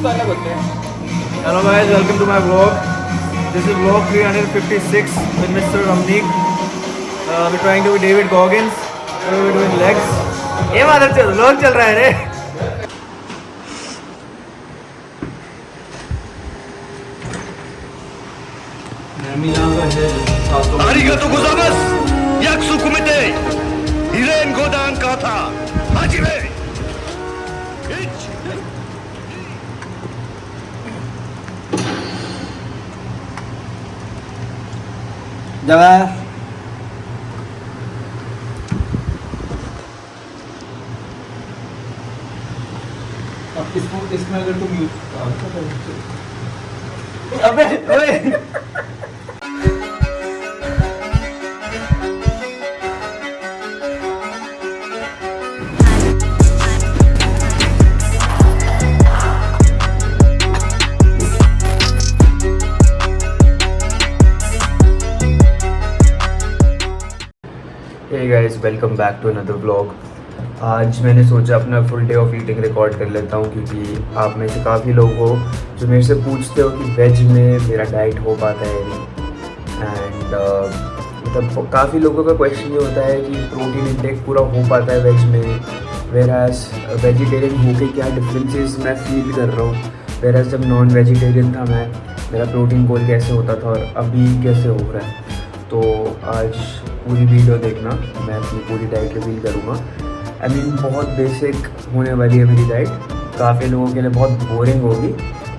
तो अलग होते हैं। Hello guys, welcome to my vlog. This is vlog 356 with Mr. Ramneek. We're trying to be David Goggins. We're doing legs. ये मादर चल vlog चल रहा है रे. 아리가또 고자마스 약속 구메테 이렌 고단 가타 하지메 जगह अब इसमें अगर तुम अबे ओए hey guys, welcome back to another vlog. आज मैंने सोचा अपना full day of eating record कर लेता हूँ, क्योंकि आप में से काफ़ी लोग हो जो मेरे से पूछते हो कि वेज में मेरा डाइट हो पाता है नहीं। एंड मतलब काफ़ी लोगों का क्वेश्चन ये होता है कि प्रोटीन इंटेक पूरा हो पाता है वेज में, वेराज वेजिटेरियन होके क्या डिफरेंसेस मैं फील कर रहा हूँ, वेराज जब नॉन वेजिटेरियन था मैं, मेरा प्रोटीन गोल कैसे होता था और अभी कैसे हो रहा है। तो आज पूरी वीडियो देखना, मैं अपनी पूरी डाइट रिवील करूँगा। आई मीन बहुत बेसिक होने वाली है मेरी डाइट, काफ़ी लोगों के लिए बहुत बोरिंग होगी,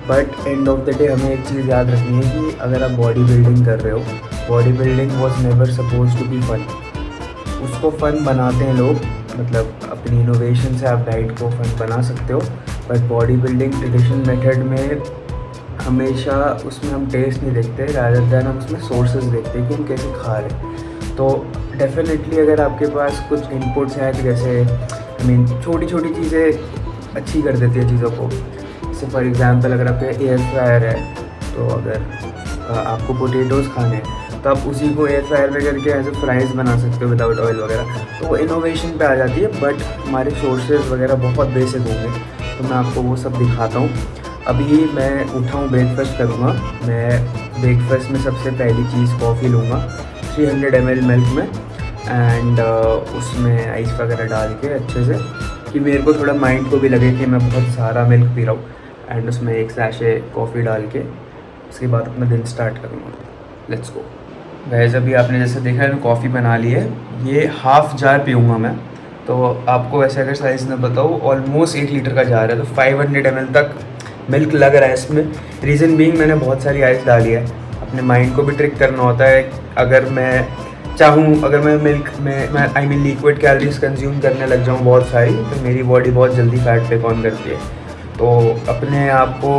but end of the day हमें एक चीज़ याद रखनी है कि अगर आप बॉडी बिल्डिंग कर रहे हो, body building was never suppose to be fun. उसको फ़न बनाते हैं लोग, मतलब अपनी इनोवेशन से आप डाइट को फ़न बना सकते हो, but body building traditional method में हमेशा उसमें हम टेस्ट नहीं देखते, रादर दैन हम उसमें सोर्सेज देखते हैं कि हम कैसे खा रहे हैं। तो डेफिनेटली अगर आपके पास कुछ इनपुट्स हैं, जैसे आई मीन छोटी छोटी चीज़ें अच्छी कर देती है चीज़ों को। जैसे फॉर एग्जांपल अगर आपके एयर फ्रायर है, तो अगर आपको पोटैटोज़ खाने हैं तो आप उसी को एयर फ्रायर में करके एज ए फ्राइज़ बना सकते हो विदाउट ऑयल वगैरह, तो वो इनोवेशन पे आ जाती है। बट हमारे सोर्सेज वगैरह बहुत बेसिक होंगे, तो मैं आपको वो सब दिखाता हूँ। अभी मैं उठा हूँ, ब्रेकफास्ट करूँगा। मैं ब्रेकफास्ट में सबसे पहली चीज़ कॉफ़ी लूँगा 300 ml मिल्क में, एंड उसमें आइस वगैरह डाल के अच्छे से, कि मेरे को थोड़ा माइंड को भी लगे कि मैं बहुत सारा मिल्क पी रहा हूँ, एंड उसमें एक सैशे कॉफ़ी डाल के उसके बाद अपना दिन स्टार्ट करूँगा। Let's go. वैसे अभी आपने जैसे देखा है, मैं कॉफ़ी बना ली है, ये हाफ़ जार पीऊँगा मैं। तो आपको वैसे अगर साइज़ में बताऊँ, ऑलमोस्ट 1 लीटर का जार है, तो 500 ml तक मिल्क लग रहा है इसमें। रीज़न बीइंग मैंने बहुत सारी आइस डाली है, अपने माइंड को भी ट्रिक करना होता है। अगर मैं चाहूँ, अगर मैं मिल्क में I mean liquid calories consume करने लग जाऊँ बहुत सारी, तो मेरी बॉडी बहुत जल्दी फैट पे ऑन करती है। तो अपने आप को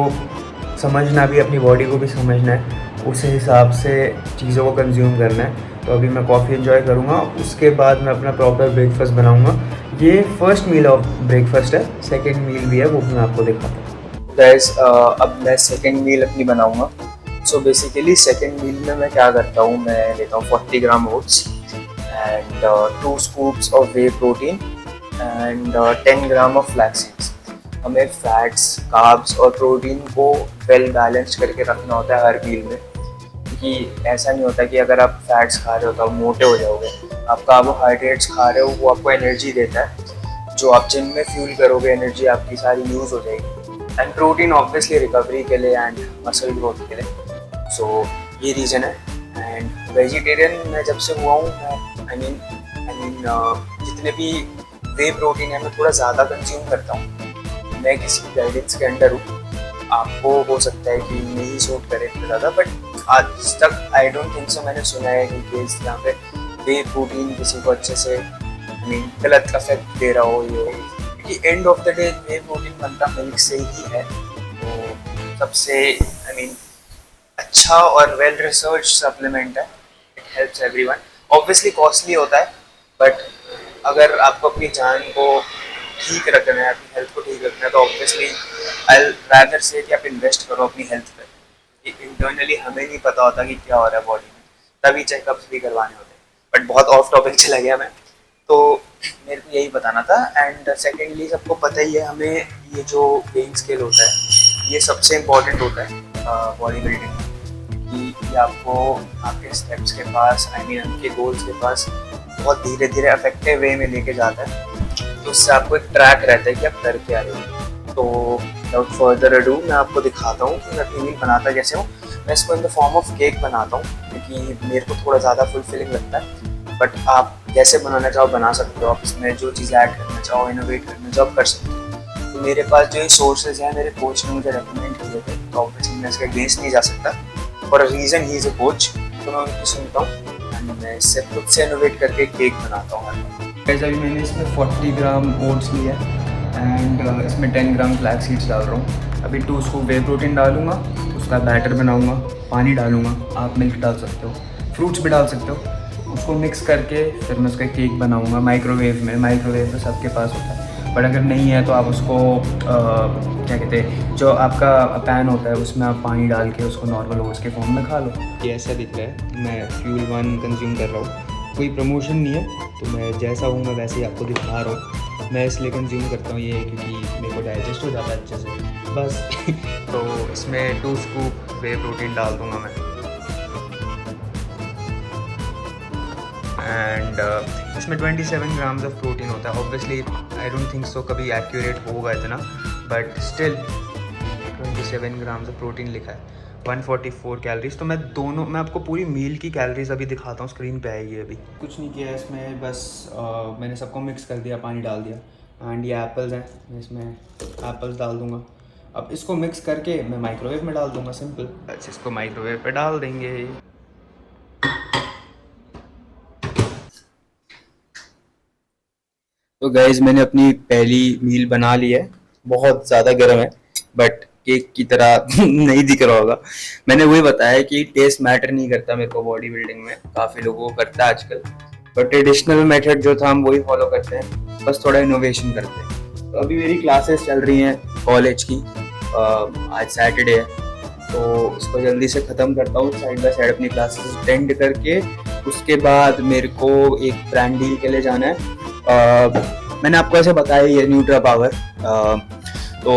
समझना भी, अपनी बॉडी को भी समझना है, उस हिसाब से चीज़ों को कंज्यूम करना है। तो अभी मैं कॉफ़ी एंजॉय करूँगा, उसके बाद मैं अपना प्रॉपर ब्रेकफास्ट बनाऊँगा। ये फर्स्ट मील ऑफ ब्रेकफास्ट है, सेकेंड मील भी है, वो भी मैं आपको दिखाता हूँ। गाइस, अब मैं सेकेंड मील अपनी बनाऊँगा। सो बेसिकली सेकेंड मील में मैं क्या करता हूँ, मैं लेता हूँ 40 gram oats and 2 scoops of whey protein and 10 gram of flax seeds. हमें फैट्स, कार्ब्स और प्रोटीन को वेल बैलेंस्ड करके रखना होता है हर मील में, क्योंकि ऐसा नहीं होता कि अगर आप फैट्स खा रहे हो तो आप मोटे हो जाओगे। आप कार्बोहाइड्रेट्स खा रहे हो, वो आपको एनर्जी देता है, जो आप जिम में फ्यूल करोगे, एनर्जी आपकी सारी यूज़ हो जाएगी। एंड प्रोटीन ऑब्वियसली रिकवरी के लिए एंड मसल ग्रोथ के लिए। सो ये रीज़न है। एंड वेजिटेरियन मैं जब से हुआ हूँ, मैं आई मीन जितने भी वे प्रोटीन है मैं थोड़ा ज़्यादा कंज्यूम करता हूँ। मैं किसी गाइडेंस के अंडर हूँ, आपको हो सकता है कि नहीं सूट करे इतना ज़्यादा, बट आज तक आई डोंट थिंक सो मैंने सुना है कि केस जहाँ पे वे प्रोटीन किसी को अच्छे से आई मीन गलत इफेक्ट दे रहा हो। ये कि end of the day way protein बनता मिल्क से ही है, तो सबसे आई मीन अच्छा और वेल रिसर्च सप्लीमेंट है। It helps everyone. Obviously costly होता है, बट अगर आपको अपनी जान को ठीक रखना है, अपनी हेल्थ को ठीक रखना है, तो ऑब्वियसली आई रादर से कि आप इन्वेस्ट करो अपनी हेल्थ पे। इंटरनली हमें नहीं पता होता कि क्या हो रहा है बॉडी में, तभी चेकअप्स भी करवाने होते हैं। बट बहुत ऑफ टॉपिक चला गया मैं, तो मेरे को यही बताना था। एंड सेकेंडली सबको पता ही है, हमें ये जो वेइंग स्केल होता है ये सबसे इम्पॉर्टेंट होता है बॉडी बिल्डिंग में, कि ये आपको आपके स्टेप्स के पास, आई मीन आपके गोल्स के पास बहुत धीरे धीरे इफेक्टिव वे में लेके जाता है। तो उससे आपको एक ट्रैक रहता है कि आप कर क्या रहे हो। तो विदाउट फर्दर अडू मैं आपको दिखाता हूँ कि मैं अपनी मील बनाता कैसे हूँ। मैं इसको in the form of cake बनाता हूँ, क्योंकि मेरे को थोड़ा ज़्यादा फुलफिलिंग लगता है। बट आप जैसे बनाना चाहो बना सकते हो, आप इसमें जो चीज़ें ऐड करना चाहो, इनोवेट करना चाहो, आप कर सकते हो। तो मेरे पास जो ये सोर्सेज हैं, मेरे कोच ने मुझे रेकमेंड किए थे, तो ऑब्वियसली मैं इसके अगेंस्ट नहीं जा सकता। For a reason he is a coach, तो मैं उनकी सुनता हूँ एंड मैं इससे खुद से इनोवेट करके केक बनाता हूँ। अभी मैंने इसमें 40 ग्राम ओट्स लिया एंड इसमें 10 ग्राम फ्लैक्स सीड्स डाल रहा हूँ। अभी 2 स्कूप वे प्रोटीन डालूंगा, उसका बैटर बनाऊंगा, पानी डालूंगा, आप मिल्क डाल सकते हो, फ्रूट्स भी डाल सकते हो। उसको मिक्स करके फिर मैं उसका केक बनाऊंगा माइक्रोवेव में। माइक्रोवेव तो सबके पास होता है, बट अगर नहीं है तो आप उसको क्या कहते हैं, जो आपका पैन होता है उसमें आप पानी डाल के उसको नॉर्मल ओट्स के फॉर्म में खा लो। ये ऐसा दिख रहा है, मैं फ्यूल 1 कंज्यूम कर रहा हूँ। कोई प्रमोशन नहीं है, तो मैं जैसा हूँ मैं वैसे ही आपको दिखा रहा हूँ। मैं इसलिए कंज्यूम करता हूँ ये, क्योंकि मेरे को डाइजेस्ट हो जाता है अच्छे से, बस। तो इसमें 2 स्कूप वे प्रोटीन डाल दूँगा मैं, एंड इसमें 27 ग्राम्स ऑफ प्रोटीन होता है। Obviously I don't think so कभी एक्यूरेट होगा इतना, but still 27 grams of protein लिखा है, 144 कैलोरीज। तो मैं आपको पूरी मील की कैलोरीज अभी दिखाता हूँ, स्क्रीन पे आएगी। अभी कुछ नहीं किया इसमें, बस मैंने सबको मिक्स कर दिया, पानी डाल दिया, एंड ये एप्पल्स हैं, मैं इसमें एप्पल्स डाल दूँगा। अब इसको मिक्स करके मैं माइक्रोवेव में डाल दूँगा, सिंपल। अच्छा, इसको माइक्रोवेव पे डाल देंगे। तो गाइज़ मैंने अपनी पहली मील बना ली है, बहुत ज़्यादा गर्म है, बट केक की तरह नहीं दिख रहा होगा। मैंने वही बताया कि टेस्ट मैटर नहीं करता मेरे को बॉडी बिल्डिंग में, काफ़ी लोगों को करता है आजकल, बट ट्रेडिशनल मेथड जो था हम वही फॉलो करते हैं, बस थोड़ा इनोवेशन करते हैं। तो अभी मेरी क्लासेस चल रही हैं कॉलेज की, आज सैटरडे है, तो इसको जल्दी से ख़त्म करता हूँ, साइड बाय साइड अपनी क्लासेस अटेंड करके। उसके बाद मेरे को एक ब्रांड डील के लिए जाना है। मैंने आपको ऐसे बताया ये न्यूट्रा पावर, तो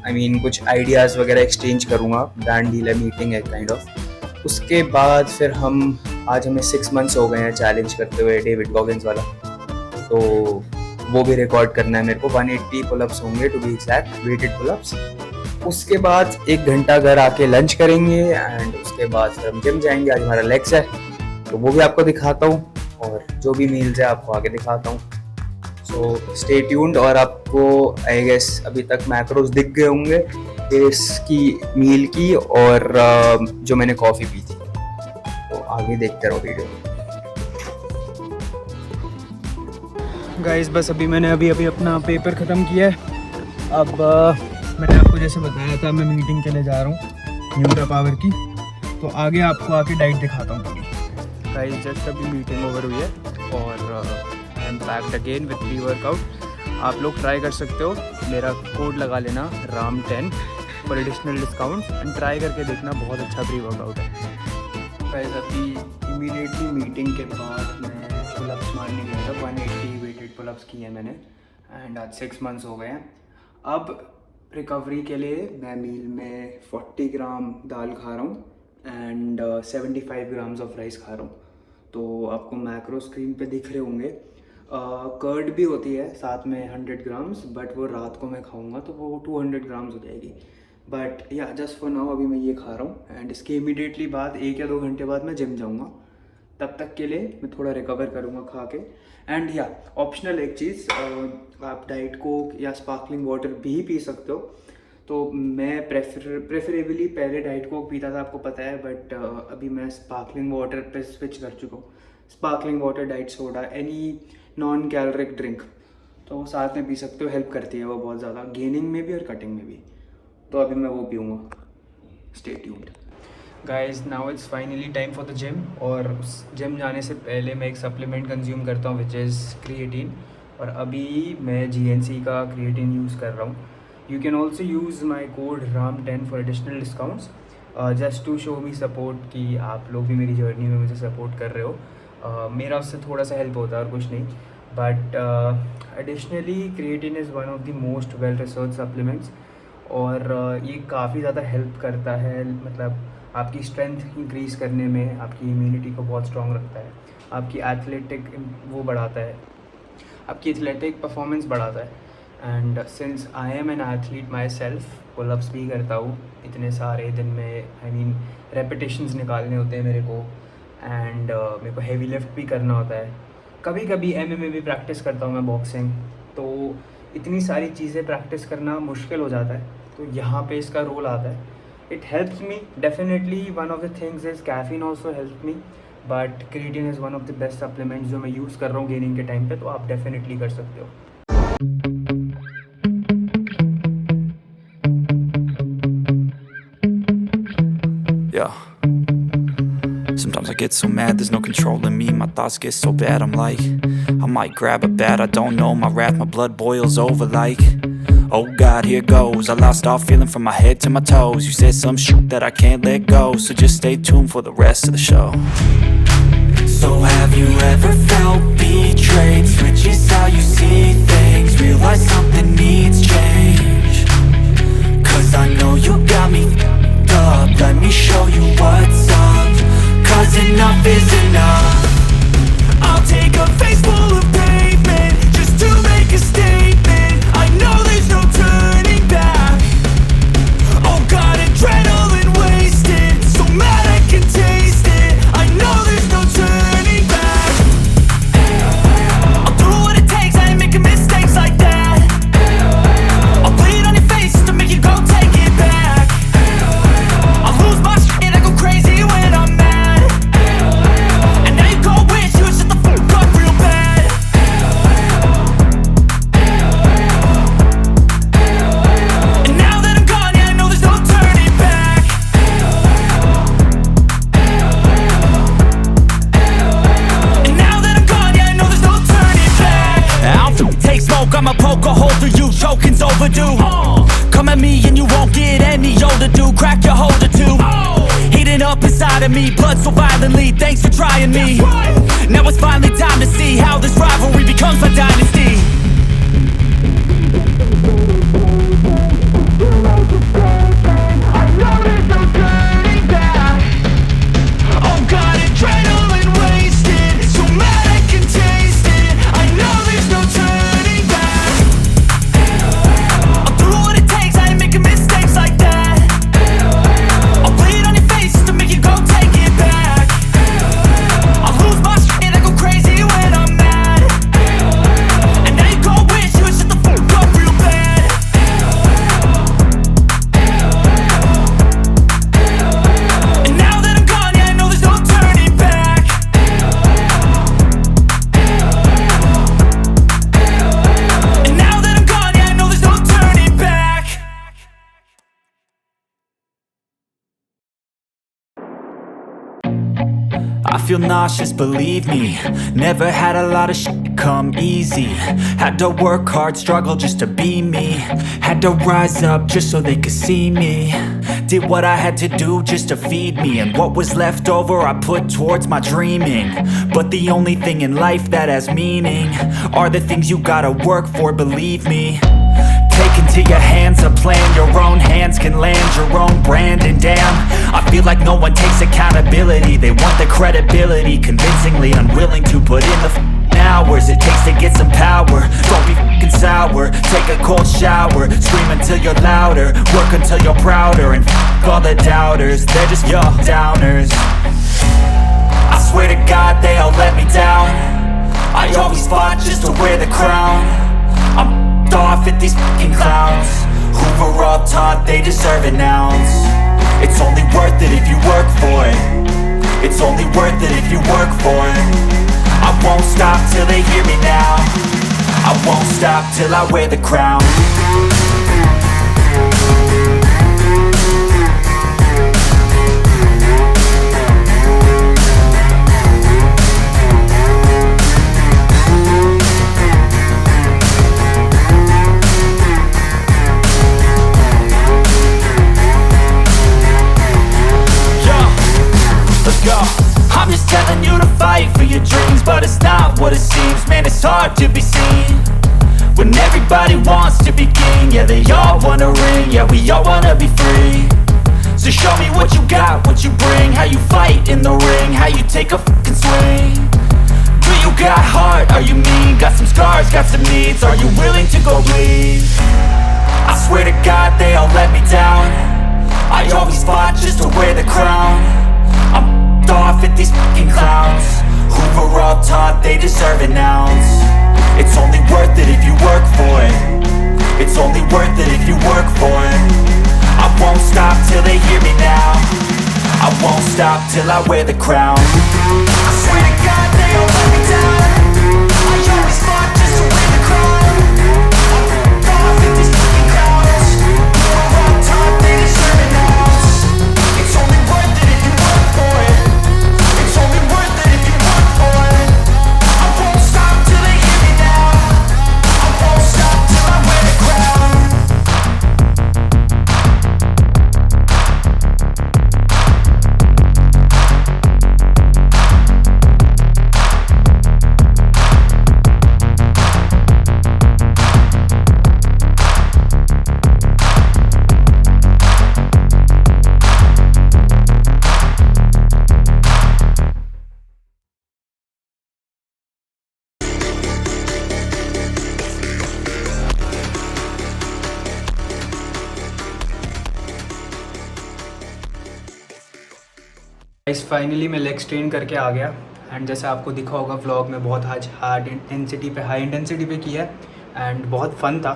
आई मीन कुछ आइडियाज़ वगैरह एक्सचेंज करूँगा, ब्रांड डील है, मीटिंग है काइंड ऑफ। उसके बाद फिर आज हमें 6 मंथ्स हो गए हैं चैलेंज करते हुए, डेविड गॉगिन्स वाला, तो वो भी रिकॉर्ड करना है मेरे को। 180 पुलअप्स होंगे to be exact, weighted pullups. उसके बाद 1 घंटा घर आके लंच करेंगे, एंड उसके बाद फिर हम जिम जाएंगे। आज हमारा लेग्स है, तो वो भी आपको दिखाता हूँ, और जो भी मील्स है आपको आगे दिखाता हूँ। So stay tuned. और आपको आई गेस अभी तक मैक्रोज दिख गए होंगे इसकी मील की, और जो मैंने कॉफ़ी पी थी। तो आगे देखते रहो वीडियो। गाइस बस मैंने अभी अपना पेपर ख़त्म किया है। अब मैंने आपको जैसे बताया था, मैं मीटिंग के लिए जा रहा हूँ न्यूट्रा पावर की, तो आगे आपको आके डाइट दिखाता हूँ पूरी। गाइस जस्ट अभी मीटिंग ओवर हुई है, और I am packed again with pre workout. आप लोग ट्राई कर सकते हो, मेरा कोड लगा लेना RAM10 for additional discount, and try करके देखना, बहुत अच्छा प्री वर्कआउट है। गाइस अभी इमीडिएटली मीटिंग के बाद मैं पुलअप्स मारने गया था, 180 वेटेड पुलअप्स किए हैं मैंने, एंड आज 6 मंथ्स हो गए हैं। अब रिकवरी के लिए मैं मील में 40 ग्राम दाल खा रहा हूँ, एंड 75 ग्राम्स ऑफ राइस खा रहा हूँ। तो आपको मैक्रो स्क्रीन पे दिख रहे होंगे। कर्ड भी होती है साथ में 100 ग्राम्स, बट वो रात को मैं खाऊंगा तो वो 200 ग्राम्स हो जाएगी। बट या जस्ट फॉर नाउ अभी मैं ये खा रहा हूँ, एंड इसके इमीडिएटली बाद 1 या 2 घंटे बाद मैं जिम जाऊँगा। तब तक के लिए मैं थोड़ा रिकवर करूँगा खा के। एंड या ऑप्शनल एक चीज़, आप डाइट कोक या स्पार्कलिंग वाटर भी पी सकते हो। तो मैं प्रेफरेबली पहले डाइट कोक पीता था, आपको पता है, बट अभी मैं स्पार्कलिंग वाटर पे स्विच कर चुका हूँ। Sparkling water, diet soda, any non caloric drink, तो वो साथ में पी सकते हो, हेल्प करती है वो बहुत ज़्यादा, गेनिंग में भी और कटिंग में भी। तो अभी मैं वो पीऊँगा। Stay tuned guys. Now it's finally time for the gym, और जिम जाने से पहले मैं एक सप्लीमेंट कंज्यूम करता हूँ, विच इज़ क्रिएटिन, और अभी मैं GNC का क्रिएटिन यूज़ कर रहा हूँ। You can also use my code RAM10 for additional discounts, just to show me support कि आप लोग भी मेरी जर्नी में मुझे सपोर्ट कर रहे हो। मेरा उससे थोड़ा सा हेल्प होता है और कुछ नहीं। But additionally creatine is one of the most well research supplements, और ये काफ़ी ज़्यादा हेल्प करता है, मतलब आपकी स्ट्रेंथ इंक्रीज़ करने में, आपकी इम्यूनिटी को बहुत स्ट्रॉन्ग रखता है, आपकी एथलेटिक वो बढ़ाता है, आपकी एथलेटिक परफॉर्मेंस बढ़ाता है। And since I am an athlete my self, pullups भी करता हूँ इतने सारे दिन में, आई मीन रेपिटेशंस निकालने होते हैं मेरे को, एंड मेरे को हेवी लिफ्ट भी करना होता है, कभी कभी MMA भी प्रैक्टिस करता हूँ मैं, बॉक्सिंग। तो इतनी सारी चीज़ें प्रैक्टिस करना मुश्किल हो जाता है, तो यहाँ पे इसका रोल आता है। It helps me definitely. One of the things is caffeine also help me, but creatine is one of the best supplements जो मैं यूज़ कर रहा हूँ गेनिंग के टाइम पे, तो आप डेफिनेटली कर सकते हो। Yeah. Sometimes I get so mad, there's no controlling me. My thoughts get so bad, I'm like, I might grab a bat, I don't know. My wrath, my blood boils over like, oh God, here goes. I lost all feeling from my head to my toes. You said some shit that I can't let go, so just stay tuned for the rest of the show. So have you ever felt betrayed? Switches how you see things, realize something needs change. Cause I know you got me f***ed up, let me show you what's up. Cause enough is enough. I'll take a face full of pavement just to make a statement. I know there's no turning back. Oh God, adrenaline wasted, so mad I can taste it. I know there's no turning back. I'll do what it takes, I ain't making mistakes like that. I'll bleed on your face to make you go take it back. I'll lose my shit, I go crazy when I'm mad. And now you go wish you would shut the fuck up real bad. And now that I'm gone, yeah, I know there's no turning back. And now that I'm gone, yeah, I know there's no turning back. I don't take smoke, I'ma poke a hole through you, choking's overdue. Come at me and you won't get any older, dude. Crack your holder too. Heating up inside of me, blood so violently. Thanks for trying me. Now it's finally time to see how this rivalry becomes my dynasty. I know there's no turning back. Oh God, adrenaline wasted, so mad I can taste it. I know there's no turning back. I'll do what it takes, I ain't making mistakes like that. I'll bleed on your face to make you go take it back. I'll lose my shit, I go crazy when I'm mad. And now you go wish you would shut the fuck up real bad. And now that I'm gone, yeah, I know there's no turning back. And now that I'm gone, yeah, I know there's no turning back. I feel nauseous, believe me. Never had a lot of shit come easy. Had to work hard, struggle just to be me. Had to rise up just so they could see me. Did what I had to do just to feed me, and what was left over I put towards my dreaming. But the only thing in life that has meaning are the things you gotta work for, believe me. Take into your hands a plan, your own hands can land your own brand. And damn, I feel like no one takes accountability. They want the credibility, convincingly unwilling to put in the hours it takes to get some power. Don't be f***ing sour, take a cold shower. Scream until you're louder, work until you're prouder. And f*** all the doubters, they're just your downers. I swear to God they all let me down. I always fought just to wear the crown. I'm off at these fucking clowns who were all taught they deserve an ounce. It's only worth it if you work for it. It's only worth it if you work for it. I won't stop till they hear me now. I won't stop till I wear the crown. I'm just telling you to fight for your dreams, but it's not what it seems. Man, it's hard to be seen when everybody wants to be king. Yeah, they all wanna ring, yeah, we all wanna be free. So show me what you got, what you bring, how you fight in the ring, how you take a fucking swing. Do you got heart, are you mean? Got some scars, got some needs, are you willing to go bleed? I swear to God they all let me down. I always fought just to wear the crown. I'm f***ed off at these fucking clowns who were all taught they deserve an ounce. It's only worth it if you work for it. It's only worth it if you work for it. I won't stop till they hear me now. I won't stop till I wear the crown. I swear to God they all let me down. I always fought just to wear the crown. I'm f***ed off at these fucking clowns who were all taught they deserve an ounce. It's only worth it if you work for it. It's only worth it if you work for it. I won't stop till they hear me now. I won't stop till I wear the crown. Guys finally मैं leg strain करके आ गया and जैसे आपको दिखा होगा vlog में बहुत आज हाई इंटेंसिटी पे किया है एंड बहुत फ़न था।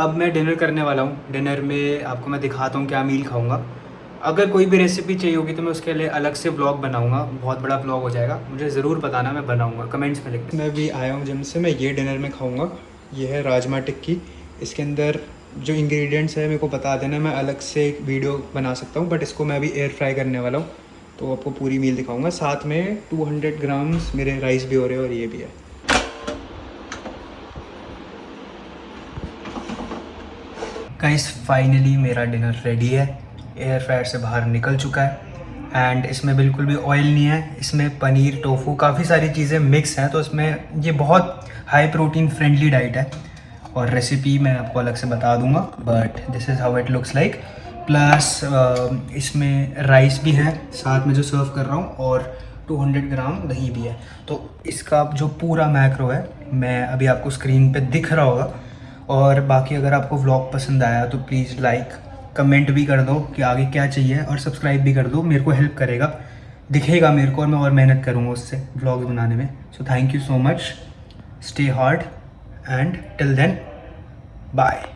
अब मैं डिनर करने वाला हूँ। डिनर में आपको मैं दिखाता हूँ क्या मील खाऊंगा। अगर कोई भी रेसिपी चाहिए होगी तो मैं उसके लिए अलग से व्लॉग बनाऊंगा, बहुत बड़ा व्लॉग हो जाएगा। मुझे ज़रूर बताना, मैं बनाऊंगा, कमेंट्स में लिख। मैं भी आया हूँ जिम से, मैं ये डिनर में खाऊँगा। ये है राजमा टिक्की। इसके अंदर जो इंग्रेडिएंट्स है मेरे को बता देना, मैं अलग से एक वीडियो बना सकता हूँ, बट इसको मैं अभी एयर फ्राई करने वाला हूँ तो आपको पूरी मील दिखाऊंगा। साथ में 200 ग्राम्स मेरे राइस भी हो रहे हैं और ये भी है। गाइस फाइनली मेरा डिनर रेडी है, एयर फ्रायर से बाहर निकल चुका है एंड इसमें बिल्कुल भी ऑयल नहीं है। इसमें पनीर, टोफू, काफ़ी सारी चीज़ें मिक्स हैं, तो इसमें ये बहुत हाई प्रोटीन फ्रेंडली डाइट है। और रेसिपी मैं आपको अलग से बता दूंगा, but this is how it looks like. Plus इसमें राइस भी है साथ में जो सर्व कर रहा हूँ, और 200 ग्राम दही भी है। तो इसका जो पूरा मैक्रो है मैं अभी आपको स्क्रीन पे दिख रहा होगा। और बाकी अगर आपको व्लॉग पसंद आया तो प्लीज़ लाइक, कमेंट भी कर दो कि आगे क्या चाहिए, और सब्सक्राइब भी कर दो, मेरे को हेल्प करेगा, दिखेगा मेरे को, और मैं और मेहनत करूँगा उससे व्लॉग बनाने में। So thank you so much, stay hard and till then bye.